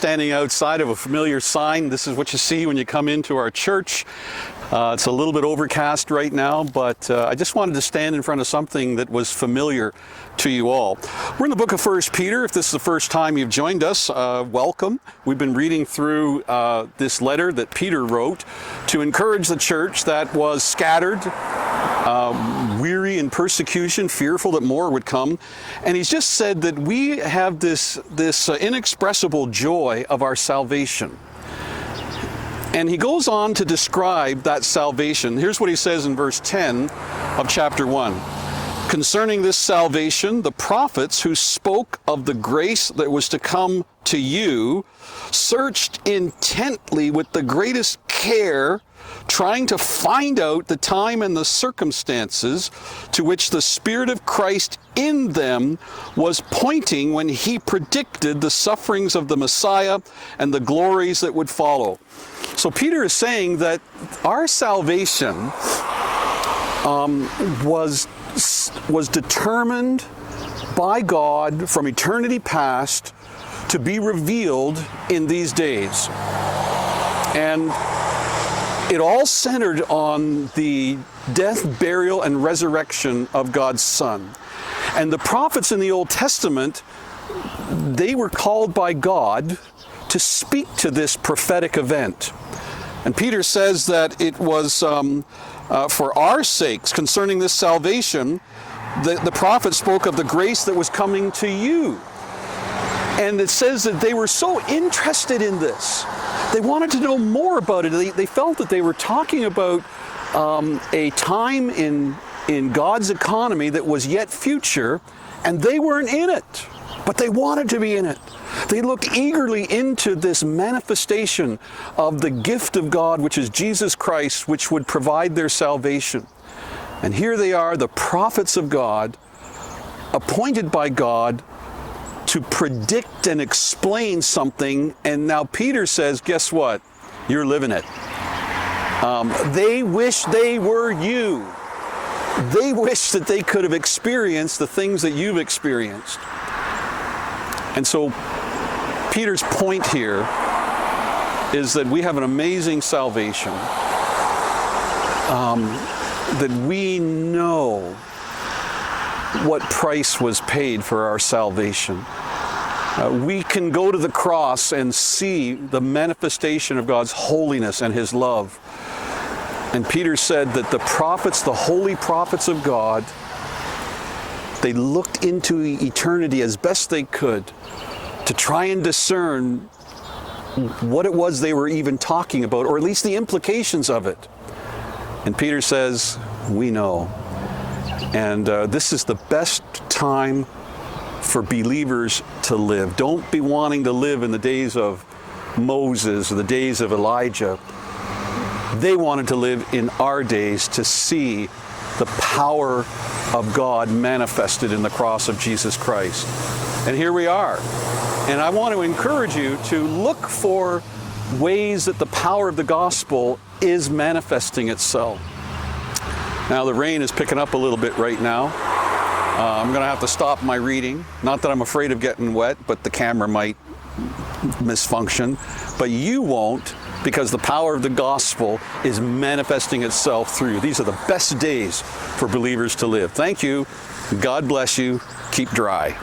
standing outside of a familiar sign. This is what you see when you come into our church. It's a little bit overcast right now, but I just wanted to stand in front of something that was familiar to you all. We're in the book of 1 Peter. If this is the first time you've joined us, welcome. We've been reading through this letter that Peter wrote to encourage the church that was scattered, weary in persecution, fearful that more would come. And he's just said that we have this inexpressible joy of our salvation. And he goes on to describe that salvation. Here's what he says in verse 10 of chapter 1. Concerning this salvation, the prophets who spoke of the grace that was to come to you searched intently with the greatest care, trying to find out the time and the circumstances to which the Spirit of Christ in them was pointing when he predicted the sufferings of the Messiah and the glories that would follow. So Peter is saying that our salvation was determined by God from eternity past to be revealed in these days. And it all centered on the death, burial, and resurrection of God's Son. And the prophets in the Old Testament, they were called by God to speak to this prophetic event. And Peter says that it was for our sakes, concerning this salvation, the prophet spoke of the grace that was coming to you. And it says that they were so interested in this. They wanted to know more about it. They felt that they were talking about a time in God's economy that was yet future, and they weren't in it, but they wanted to be in it. They looked eagerly into this manifestation of the gift of God, which is Jesus Christ, which would provide their salvation. And here they are, the prophets of God, appointed by God to predict and explain something. And now Peter says, guess what? You're living it. They wish they were you. They wish that they could have experienced the things that you've experienced. And so Peter's point here is that we have an amazing salvation, that we know what price was paid for our salvation. We can go to the cross and see the manifestation of God's holiness and His love. And Peter said that the prophets, the holy prophets of God, they looked into eternity as best they could to try and discern what it was they were even talking about, or at least the implications of it. And Peter says, we know. And this is the best time for believers to live. Don't be wanting to live in the days of Moses or the days of Elijah. They wanted to live in our days to see the power of God manifested in the cross of Jesus Christ. And here we are. And I want to encourage you to look for ways that the power of the gospel is manifesting itself. Now the rain is picking up a little bit right now. I'm going to have to stop my reading. Not that I'm afraid of getting wet, but the camera might misfunction. But you won't, because the power of the gospel is manifesting itself through you. These are the best days for believers to live. Thank you. God bless you. Keep dry.